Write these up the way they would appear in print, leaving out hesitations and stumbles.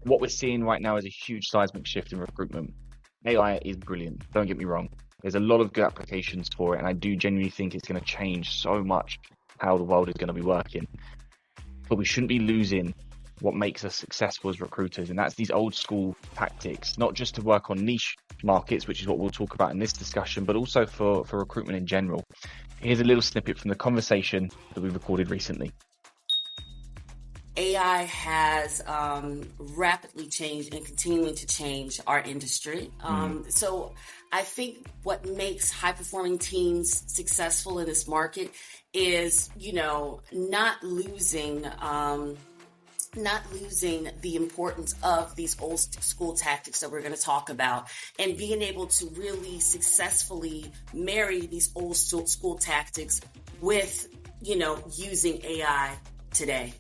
What we're seeing right now is a huge seismic shift in recruitment. AI is brilliant, don't get me wrong. There's a lot of good applications for it, and I do genuinely think it's going to change so much how the world is going to be working. But we shouldn't be losing what makes us successful as recruiters, and that's these old school tactics, not just to work on niche markets, which is what we'll talk about in this discussion, but also for recruitment in general. Here's a little snippet from the conversation that we recorded recently. AI has rapidly changed and continuing to change our industry. So I think what makes high-performing teams successful in this market is, not losing the importance of these old school tactics that we're going to talk about, and being able to really successfully marry these old school tactics with, using AI today.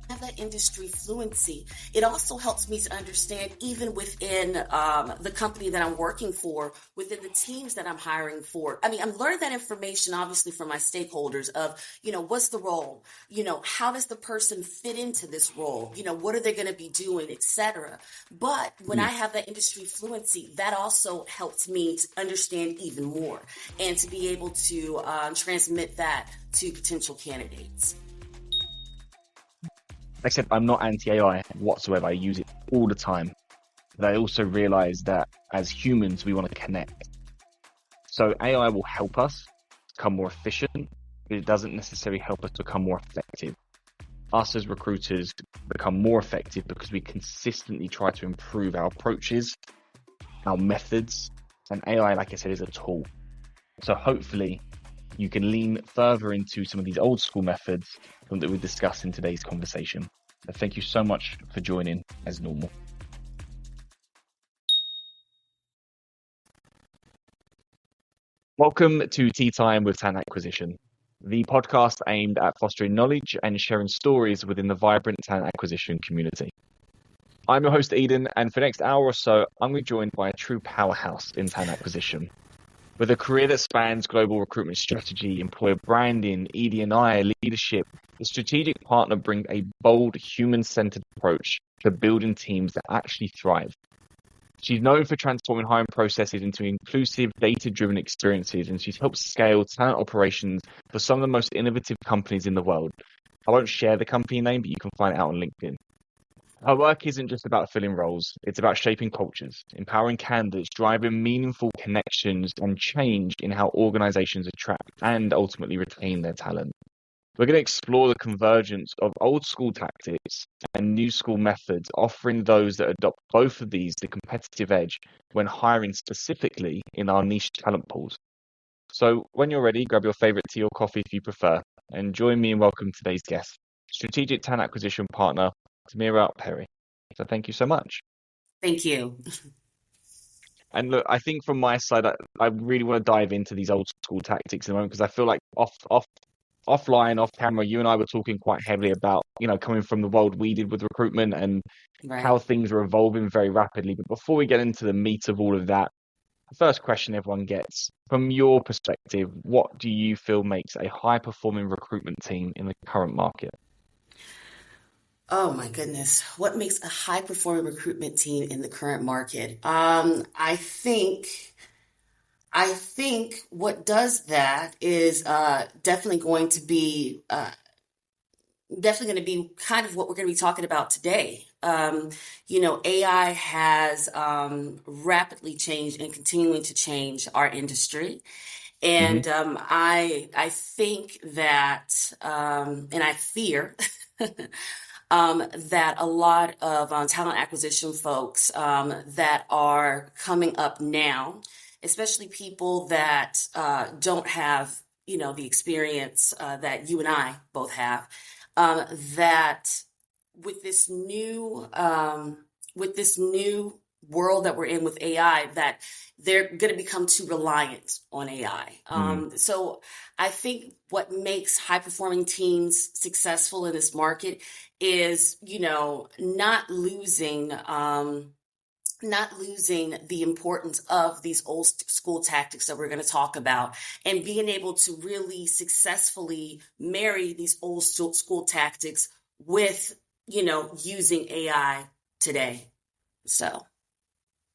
Have that industry fluency. It also helps me to understand, even within the company that I'm working for, within the teams that I'm hiring for. I'm learning that information obviously from my stakeholders of, what's the role? How does the person fit into this role? What are they going to be doing, etc. But when I have that industry fluency, that also helps me to understand even more and to be able to transmit that to potential candidates. Like I said, I'm not anti-AI whatsoever. I use it all the time. But I also realize that as humans, we want to connect. So AI will help us become more efficient, but it doesn't necessarily help us become more effective. Us as recruiters become more effective because we consistently try to improve our approaches, our methods, and AI, like I said, is a tool. So hopefully you can lean further into some of these old school methods that we discussed in today's conversation. Thank you so much for joining as normal. Welcome to Tea Time with Talent Acquisition, the podcast aimed at fostering knowledge and sharing stories within the vibrant talent acquisition community. I'm your host, Eden, and for the next hour or so, I'm going to be joined by a true powerhouse in talent acquisition. With a career that spans global recruitment strategy, employer branding, ED&I, leadership, the strategic partner brings a bold, human-centered approach to building teams that actually thrive. She's known for transforming hiring processes into inclusive, data-driven experiences, and she's helped scale talent operations for some of the most innovative companies in the world. I won't share the company name, but you can find it out on LinkedIn. Her work isn't just about filling roles, it's about shaping cultures, empowering candidates, driving meaningful connections and change in how organizations attract and ultimately retain their talent. We're going to explore the convergence of old school tactics and new school methods, offering those that adopt both of these the competitive edge when hiring specifically in our niche talent pools. So when you're ready, grab your favorite tea or coffee if you prefer, and join me in welcoming today's guest, strategic talent acquisition partner, Tamara. So thank you so much. Thank you. And look, I think from my side, I really want to dive into these old school tactics in a moment, because I feel like offline, off camera, you and I were talking quite heavily about, coming from the world we did with recruitment and how things are evolving very rapidly. But before we get into the meat of all of that, the first question everyone gets, from your perspective, what do you feel makes a high-performing recruitment team in the current market? Oh my goodness. What makes a high performing recruitment team in the current market? I think what does that is definitely going to be kind of what we're going to be talking about today. AI has rapidly changed and continuing to change our industry. And I think that, and I fear that a lot of talent acquisition folks that are coming up now, especially people that don't have, the experience that you and I both have, that with this new world that we're in with AI, that they're going to become too reliant on AI. So I think what makes high performing teams successful in this market is, not losing the importance of these old school tactics that we're going to talk about, and being able to really successfully marry these old school tactics with, using AI today. So,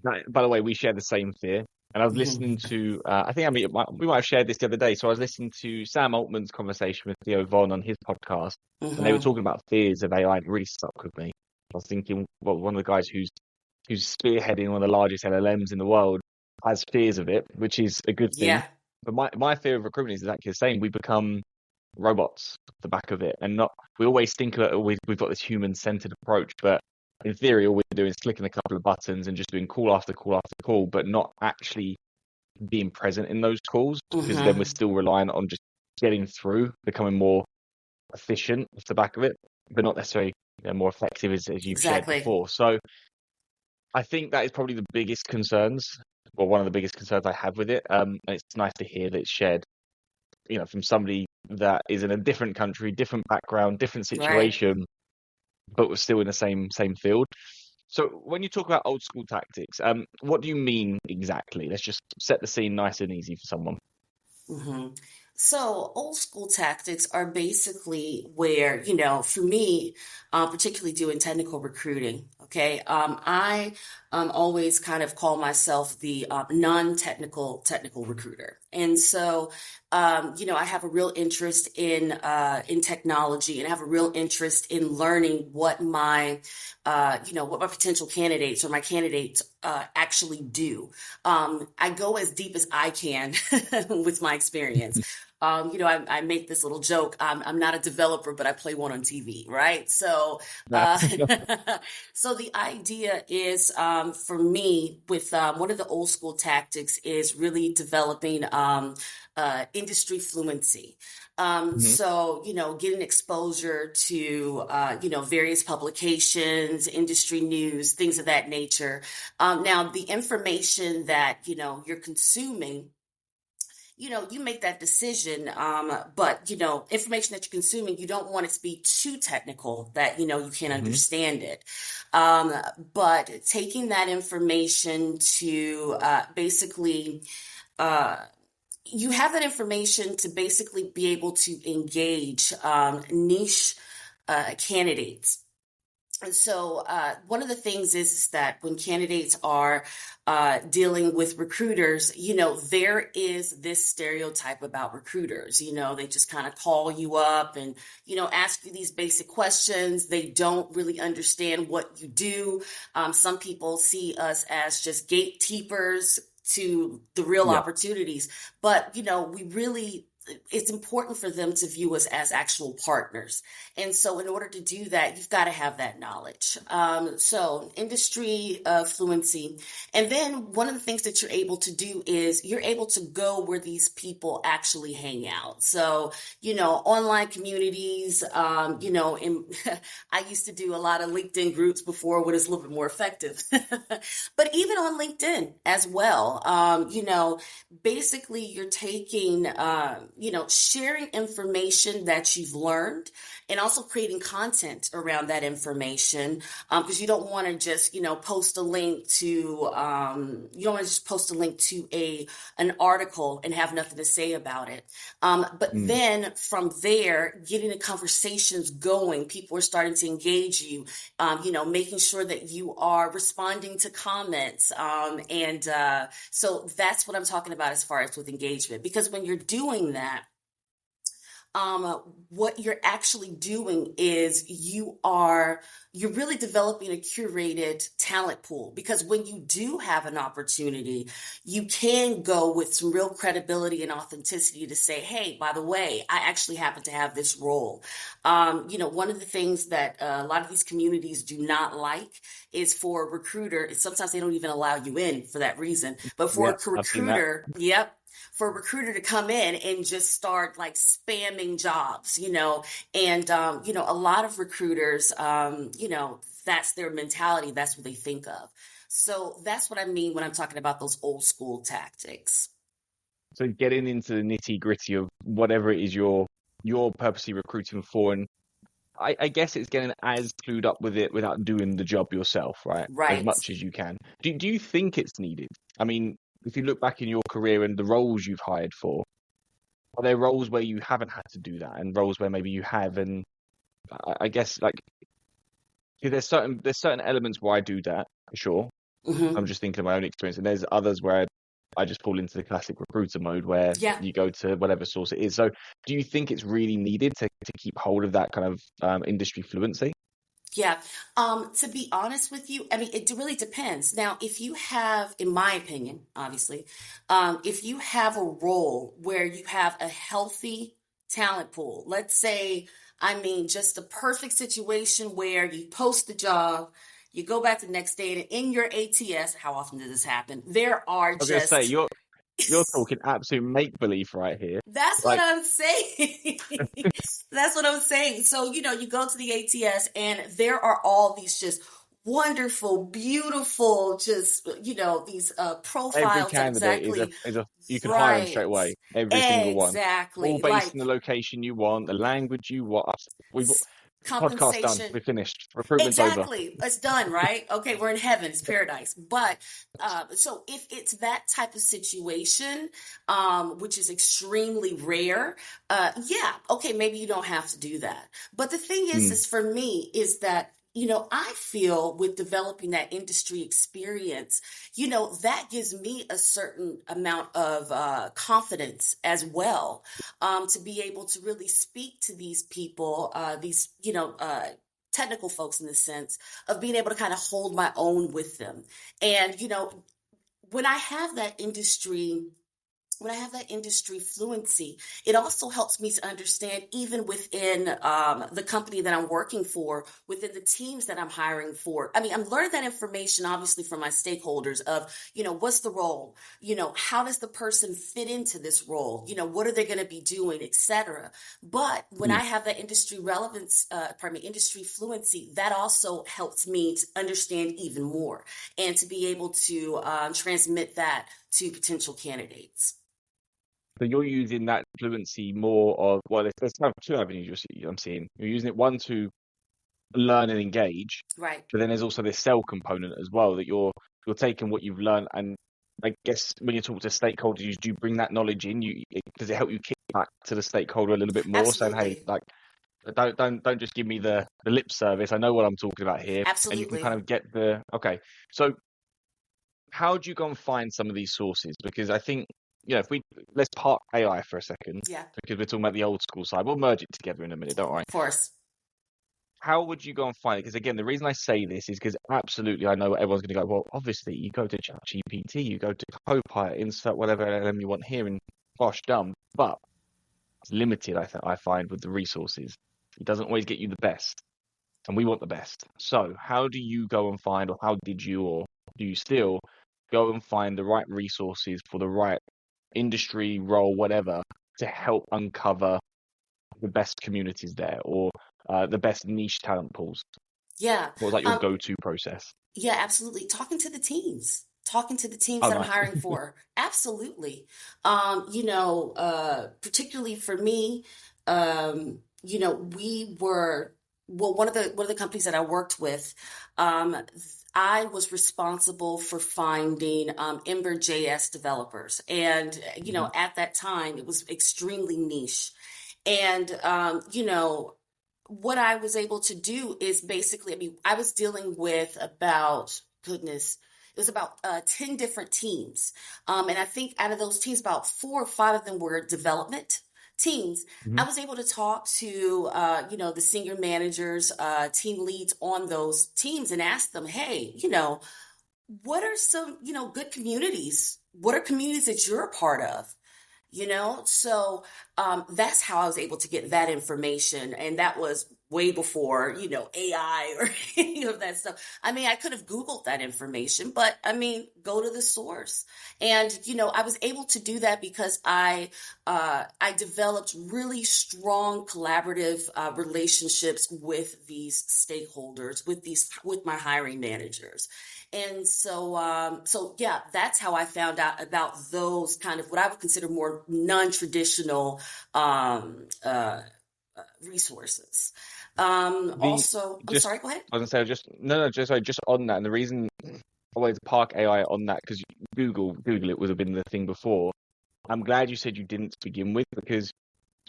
By the way, we share the same fear. And I was mhm, listening to, I think we might have shared this the other day. So I was listening to Sam Altman's conversation with Theo Von on his podcast, and they were mhm, talking about fears of AI, and it really stuck with me. I was thinking, well, one of the guys who's spearheading one of the largest LLMs in the world has fears of it, which is a good thing. yeah, But my fear of recruitment is exactly the same. We become robots at the back of it, and not. We always think that we've got this human-centered approach, but in theory, all we're doing is clicking a couple of buttons and just doing call after call after call, but not actually being present in those calls, because then we're mhm, still reliant on just getting through, becoming more efficient off the back of it, but not necessarily more effective as you've shared exactly. before. So I think that is probably the biggest concerns, or one of the biggest concerns I have with it. And it's nice to hear that it's shared, from somebody that is in a different country, different background, different Right. situation, but we're still in the same field. So when you talk about old school tactics, what do you mean exactly? Let's just set the scene nice and easy for someone. hmm So, old school tactics are basically where, for me, particularly doing technical recruiting, okay, I always kind of call myself the non-technical technical recruiter. And so, I have a real interest in technology, and I have a real interest in learning what my potential candidates or my candidates actually do. I go as deep as I can with my experience. I make this little joke. I'm not a developer, but I play one on TV, right? So, Yeah. so the idea is for me with one of the old school tactics is really developing industry fluency. Mhm. Getting exposure to, various publications, industry news, things of that nature. Now, the information that, you're consuming, you make that decision. But, information that you're consuming, you don't want it to be too technical that, you can't Mhm. understand it. Um, but taking that information to basically, uh, you have that information to basically be able to engage niche candidates. And so, one of the things is that when candidates are dealing with recruiters, there is this stereotype about recruiters. They just kind of call you up and, ask you these basic questions. They don't really understand what you do. Some people see us as just gatekeepers to the real Yeah. opportunities. But, it's important for them to view us as actual partners. And so, in order to do that, you've got to have that knowledge. So, industry fluency. And then, one of the things that you're able to do is you're able to go where these people actually hang out. So, online communities, I used to do a lot of LinkedIn groups before when it's a little bit more effective. But even on LinkedIn as well, basically you're taking, sharing information that you've learned and also creating content around that information. Because you don't want to just, post a link to, you don't want to just post a link to an article and have nothing to say about it. But Mm. then from there, getting the conversations going, people are starting to engage you, making sure that you are responding to comments. So that's what I'm talking about as far as with engagement. Because when you're doing that, what you're actually doing is you're really developing a curated talent pool, because when you do have an opportunity, you can go with some real credibility and authenticity to say, hey, by the way, I actually happen to have this role. One of the things that a lot of these communities do not like is for a recruiter. Sometimes they don't even allow you in for that reason. But for Yeah, a I've seen that. recruiter, yep, for a recruiter to come in and just start like spamming jobs, and, a lot of recruiters, that's their mentality. That's what they think of. So that's what I mean when I'm talking about those old school tactics. So getting into the nitty gritty of whatever it is you're purposely recruiting for, and I guess it's getting as clued up with it without doing the job yourself, right? As Right. much as you can. Do you think it's needed? I mean, if you look back in your career and the roles you've hired for, are there roles where you haven't had to do that, and roles where maybe you have? And I guess, like, there's certain elements where I do that for sure. Hmm. I'm just thinking of my own experience, and there's others where I just fall into the classic recruiter mode where Yeah. you go to whatever source it is. So, do you think it's really needed to keep hold of that kind of industry fluency? Yeah. To be honest with you, I mean, it really depends. Now, if you have, in my opinion, obviously, if you have a role where you have a healthy talent pool, let's say, I mean, just the perfect situation where you post the job, you go back the next day, and in your ATS, how often does this happen? There are I was going to say just you're talking absolute make believe right here. That's what Like I'm saying. That's what I'm saying. So, you go to the ATS and there are all these just wonderful, beautiful, just, these every profiles that candidate is a exactly, you can hire them straight right. away. Every single one, all Exactly. based in Like the location you want, the language you want. We've podcast done. compensation. We're finished. Recruitment's over. Exactly. It's done, right? Okay, we're in heaven. It's paradise. But so if it's that type of situation, which is extremely rare, yeah, okay, maybe you don't have to do that. But the thing Mm, is for me, is that I feel with developing that industry experience, that gives me a certain amount of confidence as well, to be able to really speak to these people, these, technical folks in the sense of being able to kind of hold my own with them. And, when I have that industry when I have that industry fluency, it also helps me to understand, even within the company that I'm working for, within the teams that I'm hiring for. I mean, I'm learning that information, obviously, from my stakeholders of, what's the role? How does the person fit into this role? What are they going to be doing, etc. But when mm. I have that industry relevance, industry fluency, that also helps me to understand even more and to be able to transmit that to potential candidates. So you're using that fluency more of, well, there's kind of two avenues I'm seeing. You're using it one to learn and engage, Right. but then there's also this sell component as well that you're taking what you've learned, and I guess when you talk to stakeholders, do you bring that knowledge in? Does it help you kick back to the stakeholder a little bit more, saying, hey, Absolutely. like don't just give me the lip service. I know what I'm talking about here, and you can kind Absolutely. of get the okay. So how do you go and find some of these sources? Because I think, if we let's park AI for a second, Yeah, because we're talking about the old school side. We'll merge it together in a minute, don't worry. of course. How would you go and find it? Because again, the reason I say this is because absolutely I know everyone's going to go, well, obviously you go to ChatGPT, you go to Copilot, insert whatever LLM you want here, and gosh, done. But it's limited, I find, with the resources. It doesn't always get you the best, and we want the best. So how do you go and find, or how did you, or do you still go and find the right resources for the right industry role, whatever, to help uncover the best communities there, or the best niche talent pools? Yeah. What was like your Um, go-to process? yeah, absolutely. Talking to the teams Oh, that I'm nice. hiring for. Absolutely. Particularly for me, we were, well, one of the companies that I worked with, um, I was responsible for finding Ember.js developers. And, Mhm. at that time, it was extremely niche. And, what I was able to do is basically, I mean, I was dealing with about, goodness, it was about 10 different teams. And I think out of those teams, about 4 or 5 of them were development teams. I Mhm. was able to talk to, the senior managers, team leads on those teams and ask them, hey, what are some, good communities? What are communities that you're a part of? So that's how I was able to get that information, and that was way before AI or any of that stuff. I mean, I could have Googled that information, but I mean, go to the source. And I was able to do that because I developed really strong collaborative relationships with these stakeholders, with my hiring managers. And so yeah, that's how I found out about those kind of what I would consider more non-traditional resources. The Also, I'm just sorry, go ahead. I was gonna say just no no just sorry, just on that, and the reason I wanted to park AI on that, because Google it would have been the thing before. I'm glad you said you didn't to begin with, because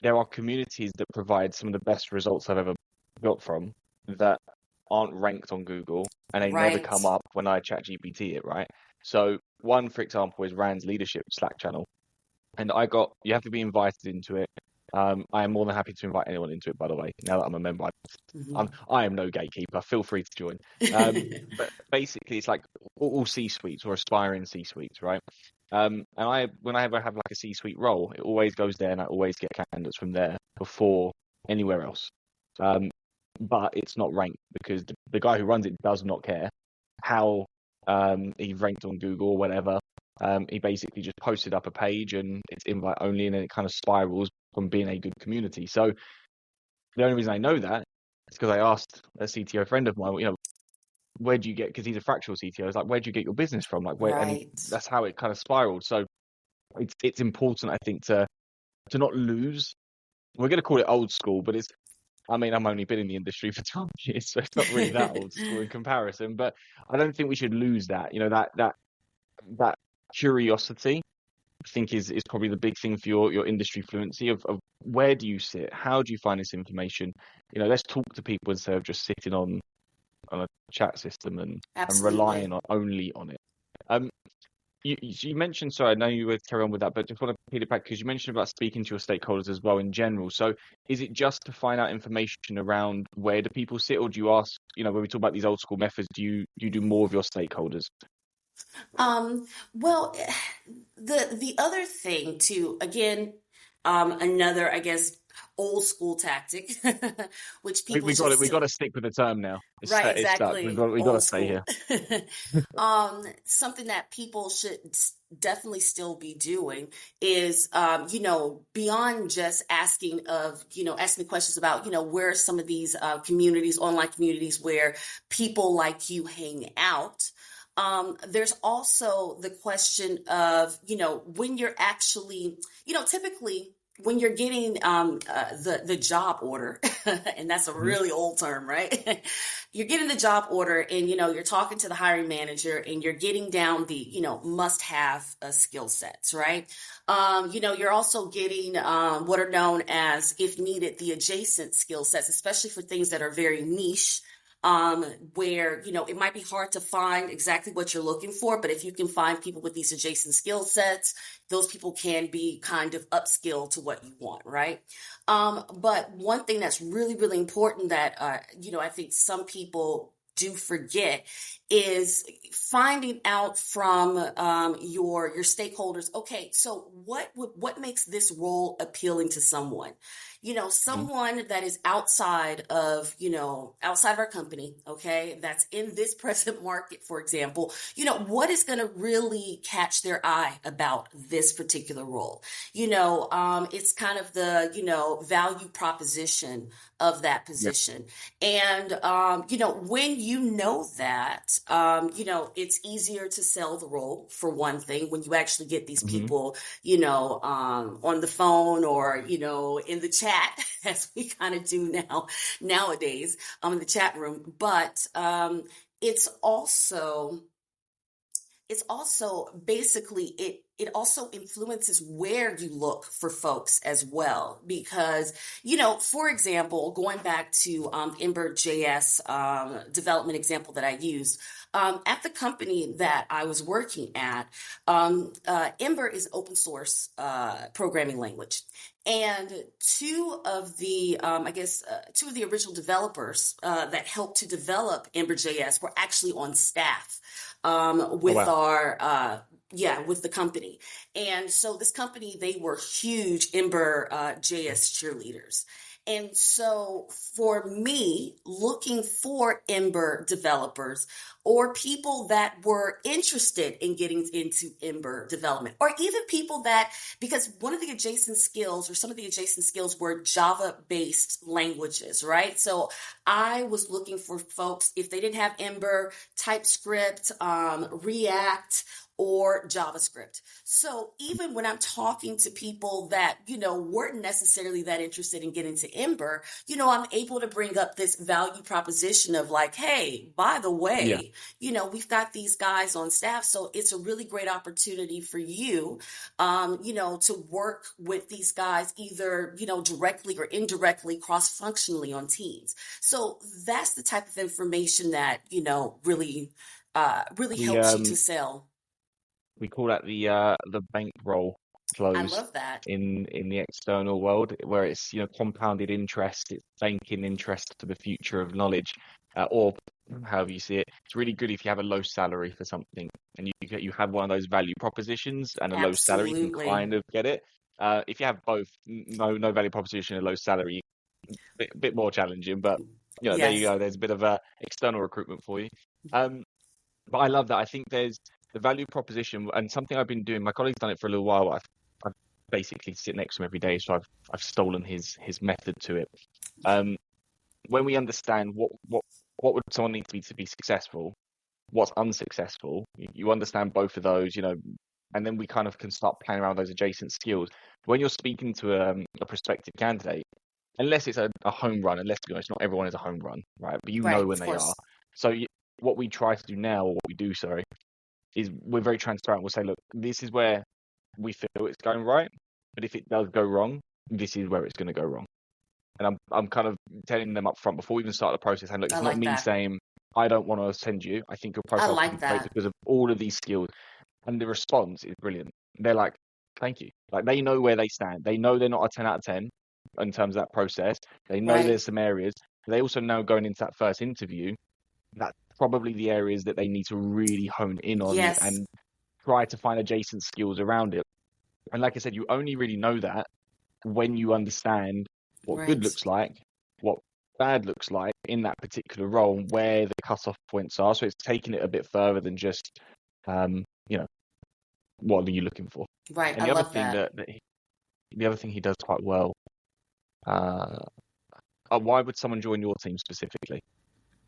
there are communities that provide some of the best results I've ever got from that. aren't ranked on Google and they never Right. come up when I chat GPT it, right? So one, for example, is Rand's leadership Slack channel. And you have to be invited into it. I am more than happy to invite anyone into it, by the way. Now that I'm a member, I am no gatekeeper. Feel free to join. But basically, it's like all C-suites or aspiring C-suites, right? And when I ever have like a C-suite role, it always goes there, and I always get candidates from there before anywhere else. But it's not ranked because the guy who runs it does not care how he's ranked on Google or whatever. He basically just posted up a page and it's invite only, and then it kind of spirals from being a good community. So the only reason I know that is because I asked a CTO friend of mine, where do you get, because he's a fractional CTO, I was like, where do you get your business from? Like, where, and Right. that's how it kind of spiraled. So it's important, I think, to not lose. We're going to call it old school, but I'm only been in the industry for 12 years, so it's not really that old school in comparison. But I don't think we should lose that. That curiosity, I think, is probably the big thing for your industry fluency of where do you sit? How do you find this information? Let's talk to people instead of just sitting on a chat system and Absolutely. relying only on it. You mentioned, sorry, I know you would carry on with that, but just want to peel it back because you mentioned about speaking to your stakeholders as well in general. So is it just to find out information around where do people sit, or do you ask, when we talk about these old school methods, do you do more of your stakeholders? Well, the other thing too, again, another, I guess, old school tactic, which people We should got it. We got still. to stick with the term now. Right, It's stuck. exactly. We got to Old stay school. here. Something that people should definitely still be doing is, beyond just asking questions about, where are some of these online communities where people like you hang out. There's also the question of, when you're actually, typically when you're getting the job order, and that's a Mhm. really old term, right? You're getting the job order, and you're talking to the hiring manager, and you're getting down the must-have skill sets, right? You're also getting what are known as, if needed, the adjacent skill sets, especially for things that are very niche. Where it might be hard to find exactly what you're looking for, but if you can find people with these adjacent skill sets, those people can be kind of upskill to what you want, right? But one thing that's really, really important that I think some people do forget is finding out from your stakeholders. Okay, so what makes this role appealing to someone? Someone that is outside of our company, okay, that's in this present market, for example, what is going to really catch their eye about this particular role? It's kind of the value proposition of that Yeah. position. And, when that, it's easier to sell the role, for one thing, when you actually get these Hmm. people, on the phone or, in the chat, as we kind of do nowadays, in the chat room. But it's also basically it also influences where you look for folks as well, because for example, going back to Ember.js development example that I used, at the company that I was working at, Ember is open source programming language. And two of the original developers that helped to develop Ember.js were actually on staff Oh, with wow. with the company. And so this company, they were huge Ember JS cheerleaders. And so for me, looking for Ember developers or people that were interested in getting into Ember development, or even people that, because one of the adjacent skills or some of the adjacent skills were Java-based languages, right? So I was looking for folks, if they didn't have Ember, TypeScript, React, or JavaScript. So even when I'm talking to people that, weren't necessarily that interested in getting to Ember, I'm able to bring up this value proposition of like, hey, by the Yeah. way, we've got these guys on staff. So it's a really great opportunity for you, to work with these guys either, directly or indirectly cross-functionally on teams. So that's the type of information that, really We helps you to sell. we call that the bankroll I close love that. in the external world, where it's compounded interest, it's banking interest to the future of knowledge, or however you see it. It's really good if you have a low salary for something, and you have one of those value propositions and a low salary, you can Absolutely. kind of get it. If you have both, no value proposition and low salary, bit more challenging, but there you Yes. go. There's a bit of external recruitment for you. Um, but I love that. I think there's the value proposition and something I've been doing. My colleague's done it for a little while. But I've basically sit next to him every day, so I've stolen his method to it. Um, when we understand what would someone need to be successful, what's unsuccessful, you understand both of those, and then we kind of can start playing around those adjacent skills. When you're speaking to a prospective candidate, unless it's a home run, and let's be honest, not everyone is a home run, right? But Right. when Of they are. course. So what we try to do now, or what we do, sorry, is we're very transparent. We'll say, look, this is where we feel it's going right, but if it does go wrong, this is where it's going to go wrong. And I'm kind of telling them up front before we even start the process. And look, I it's not like me that. saying I don't want to send you. I think your I profile could be like great that. because of all of these skills. And the response is brilliant. They're like, thank you. Like they know where they stand. They know they're not a 10 out of 10 in terms of that process. They know Right. there's some areas. They also know going into that first interview, that's probably the areas that they need to really hone in on Yes. and try to find adjacent skills around it. And like I said, you only really know that when you understand what good Right. looks like, what bad looks like in that particular role, and where the cutoff points are. So it's taking it a bit further than just, um, you know, what are you looking for? Right. And I love that. the other thing he does quite well, uh, why would someone join your team specifically?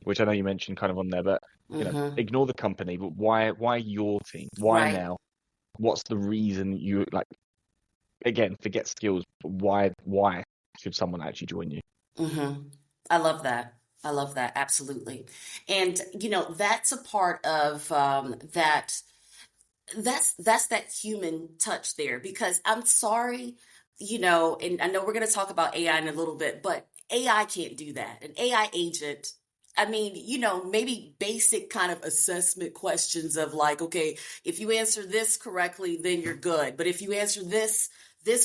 Which I know you mentioned kind of on there, but Mm-hmm. ignore the company, but why your team? Why Right. now? What's the reason you like? Again, forget skills, but why should someone actually join you? Mm-hmm. I love that. I love that. Absolutely. And, that's a part of that's that human touch there because I'm sorry, and I know we're going to talk about AI in a little bit, but AI can't do that. An AI agent, I mean, maybe basic kind of assessment questions of like, okay, if you answer this correctly, then you're good. But if you answer this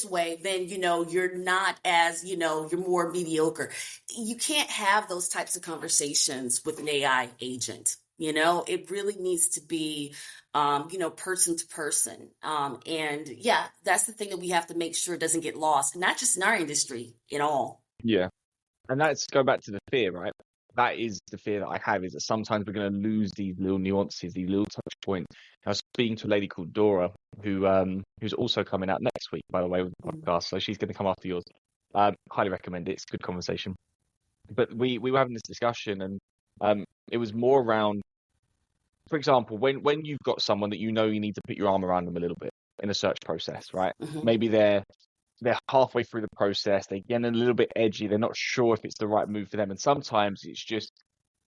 way, then you're not as, you're more mediocre. You can't have those types of conversations with an AI agent. It really needs to be person to person. And yeah, that's the thing that we have to make sure doesn't get lost, not just in our industry, in all. Yeah. And that's go back to the fear, right? That is the fear that I have is that sometimes we're going to lose these little nuances, these little touch points. I was speaking to a lady called Dora, who's also coming out next week, by the way, with the Mm. podcast. So she's going to come after yours. Highly recommend it. It's a good conversation. But we were having this discussion, and it was more around, for example, when you've got someone that you need to put your arm around them a little bit in a search process, right? Mhm. Maybe they're halfway through the process, they're getting a little bit edgy, they're not sure if it's the right move for them. And sometimes it's just,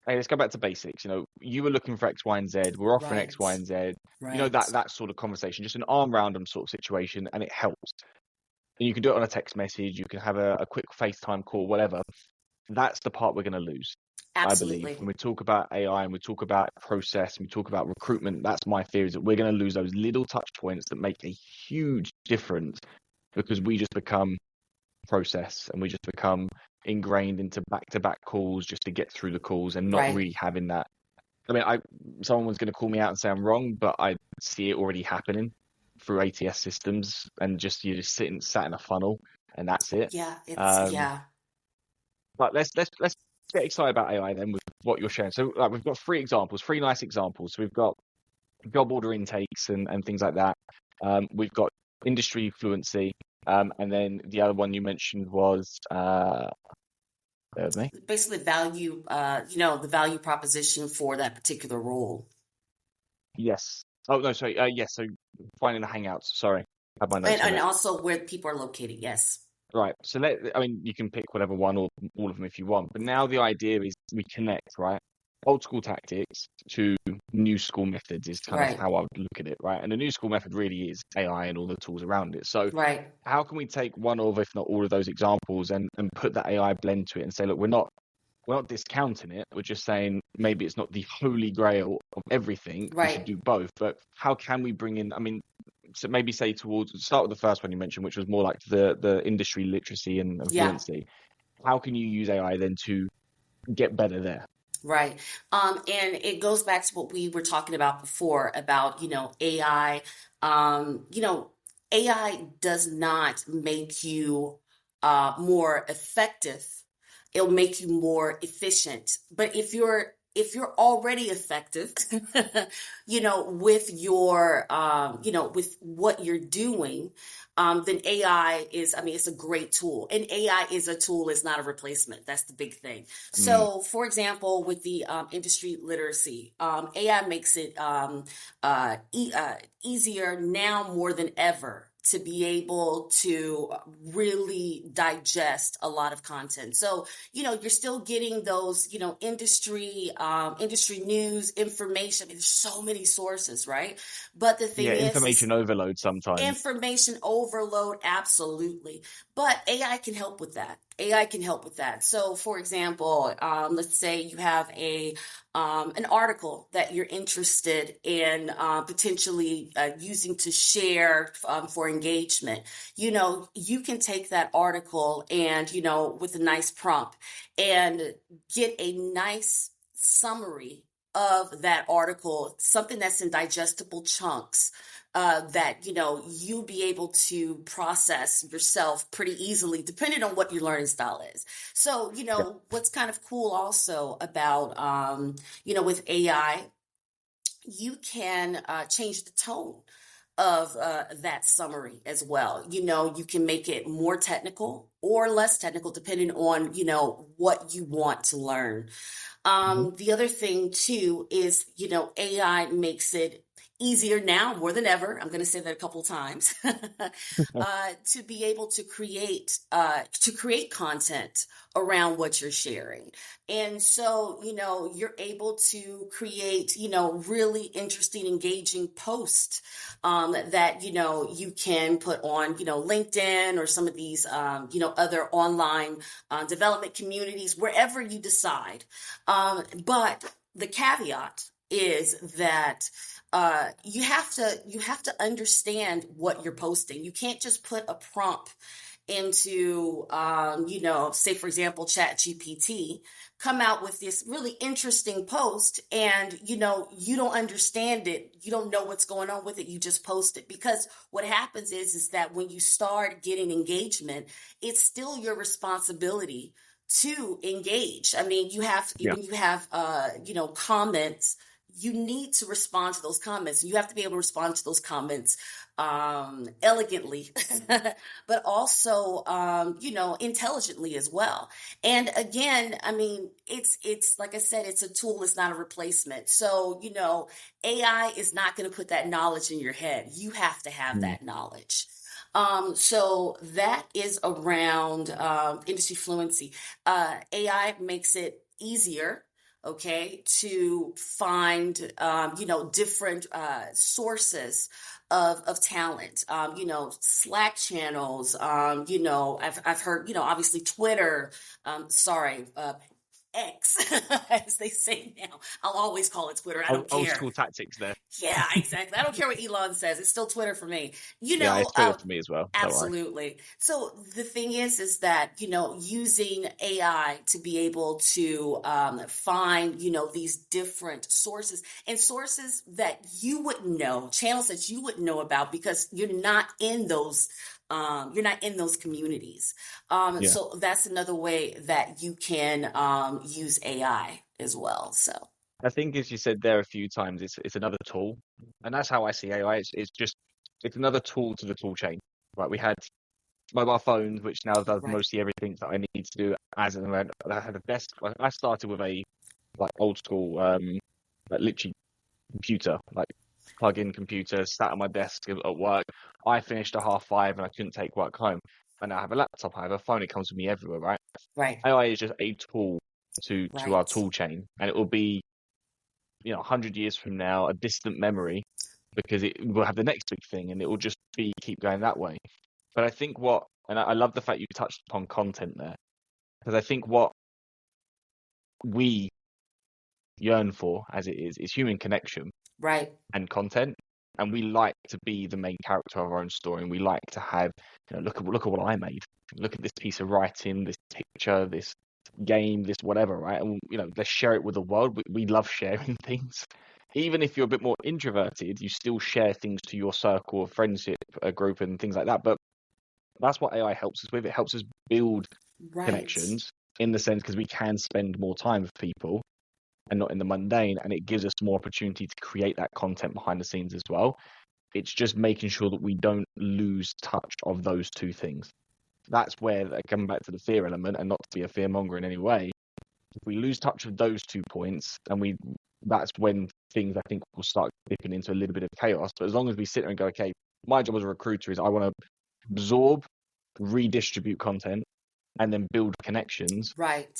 hey, let's go back to basics. You were looking for X, Y, and Z, we're offering X, Y, Right. and Z. Right. That sort of conversation, just an arm round them sort of situation, and it helps. And you can do it on a text message, you can have a quick FaceTime call, whatever. That's the part we're going to lose, I believe. Absolutely. When we talk about AI and we talk about process and we talk about recruitment, that's my fear is that we're going to lose those little touch points that make a huge difference because we just become process and we just become ingrained into back-to-back calls just to get through the calls and not Right. really having that. I mean, someone was going to call me out and say I'm wrong, but I see it already happening through ATS systems and just you're just sat in a funnel and that's it. Yeah. Um, Yeah. but let's get excited about AI then with what you're sharing. So we've got three nice examples. So we've got job order intakes and things like that. We've got industry fluency, and then the other one you mentioned was bear with me. Basically value, the value proposition for that particular role. Yes. Oh no, sorry. Yes, so finding the Hangouts. Sorry, I have my notes on And it. also where people are located. Yes. Right. So I mean, you can pick whatever one or all of them if you want. But now the idea is we connect, right? Old school tactics to new school methods is kind of Right. how I would look at it, right? And the new school method really is AI and all the tools around it. So Right. how can we take one of, if not all of those examples and put that AI blend to it and say, look, we're not discounting it. We're just saying maybe it's not the holy grail of everything. We should Right. do both. But how can we bring in, I mean, so maybe say start with the first one you mentioned, which was more like the industry literacy and Yeah. fluency. How can you use AI then to get better there? Right. And it goes back to what we were talking about before about, AI. AI does not make you more effective. It'll make you more efficient. But if you're already effective, with with what you're doing, then AI is, I mean, it's a great tool. And AI is a tool, it's not a replacement. That's the big thing. Mm, So, for example, with the industry literacy, AI makes it easier now more than ever to be able to really digest a lot of content. So, you're still getting those, industry news, information. I mean, there's so many sources, right? But the yeah, thing is information overload sometimes. information overload, absolutely. But AI can help with that. AI can help with that. So, for example, let's say you have an article that you're interested in potentially using to share for engagement. You can take that article and with a nice prompt and get a nice summary of that article, something that's in digestible chunks that you'll be able to process yourself pretty easily, depending on what your learning style is. So Yeah. what's kind of cool also about with AI, you can change the tone of that summary as well. You can make it more technical or less technical depending on what you want to learn. Mhm. The other thing too is, AI makes it easier now more than ever. I'm going to say that a couple of times to be able to create content around what you're sharing. And so, you're able to create, really interesting, engaging posts that, you can put on, LinkedIn or some of these, other online development communities, wherever you decide. But the caveat is that you have to understand what you're posting. You can't just put a prompt into say for example chat gpt, come out with this really interesting post, and you don't understand it, you don't know what's going on with it, you just post it. Because what happens is that when you start getting engagement, it's still your responsibility to engage. I mean, Yeah. when you have comments, you need to respond to those comments. You have to be able to respond to those comments elegantly, but also, intelligently as well. And again, I mean, it's like I said, it's a tool. It's not a replacement. So, AI is not going to put that knowledge in your head. You have to have Mm. that knowledge. So that is around industry fluency. AI makes it easier, okay, to find different sources of talent. Slack channels. I've heard, obviously Twitter. Sorry, X, as they say now. I'll always call it Twitter. I don't Old care. school tactics there. Yeah, exactly. I don't care what Elon says. It's still Twitter for me. Yeah, it's Twitter for me as well. Don't worry. Absolutely. So the thing is that, using AI to be able to find, these different sources, and sources that you wouldn't know, channels that you wouldn't know about because you're not in those communities. Yeah. So that's another way that you can use AI as well. So, I think, as you said there a few times, it's another tool, and that's how I see AI. It's another tool to the tool chain. Right, we had mobile phones, which now does right, mostly everything that I need to do as an event. I had the best. I started with a like old school, like literally computer, like plug-in computer, sat at my desk at work. I finished at 5:30 and I couldn't take work home. And I have a laptop, I have a phone, it comes with me everywhere, right? Right. AI is just a tool to our Right. tool chain, and it will be, 100 years from now, a distant memory, because it will have the next big thing, and it will just keep going that way. But I think and I love the fact you touched upon content there, because I think what we yearn for, as it is human connection Right. and content. And we like to be the main character of our own story, and we like to have, look at what I made. Look at this piece of writing, this picture, this game, this whatever, right? And let's share it with the world. We love sharing things. Even if you're a bit more introverted, you still share things to your circle of friendship, group, and things like that. But that's what AI helps us with. It helps us build Right. connections, in the sense, because we can spend more time with people and not in the mundane, and it gives us more opportunity to create that content behind the scenes as well. It's just making sure that we don't lose touch of those two things. That's where, coming back to the fear element, and not to be a fearmonger in any way, if we lose touch of those 2 points, that's when things, I think, will start dipping into a little bit of chaos. But as long as we sit there and go, okay, my job as a recruiter is I want to absorb, redistribute content, and then build connections. Right.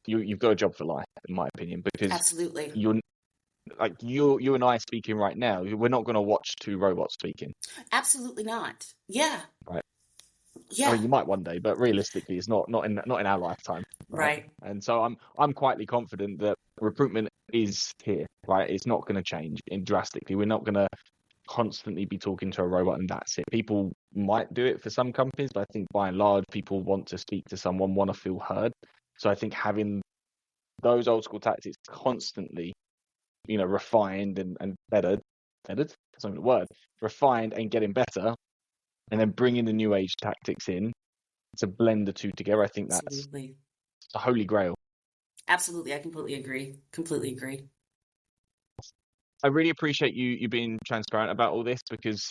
You've got a job for life, in my opinion, because Absolutely. you're like you and I speaking right now. We're not going to watch 2 robots speaking. Absolutely not. Yeah. Right. Yeah. I mean, you might one day, but realistically, it's not in our lifetime. Right. And so I'm quietly confident that recruitment is here. Right. It's not going to change drastically. We're not going to constantly be talking to a robot and that's it. People might do it for some companies, but I think by and large, people want to speak to someone, want to feel heard. So I think having those old school tactics constantly, refined and bettered, that's not even a word, refined and getting better, and then bringing the new age tactics in to blend the two together. I think that's Absolutely. the holy grail. Absolutely. I completely agree. Completely agree. I really appreciate you being transparent about all this, because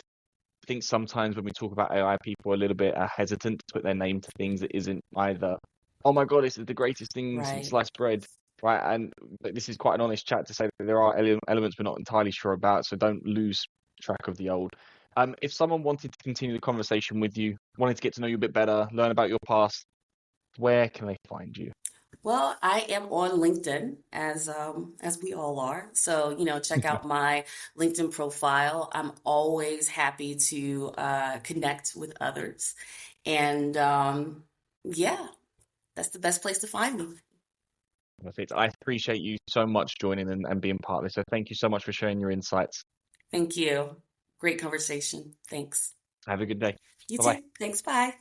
I think sometimes when we talk about AI, people are a little bit hesitant to put their name to things that isn't either, oh my God, this is the greatest thing since sliced bread, right? And this is quite an honest chat to say that there are elements we're not entirely sure about, so don't lose track of the old. If someone wanted to continue the conversation with you, wanted to get to know you a bit better, learn about your past, where can they find you? Well, I am on LinkedIn, as we all are. So, check out my LinkedIn profile. I'm always happy to connect with others. And yeah, that's the best place to find me. Perfect. I appreciate you so much joining and being part of this. So thank you so much for sharing your insights. Thank you. Great conversation. Thanks. Have a good day. You Bye-bye. too. Thanks. Bye.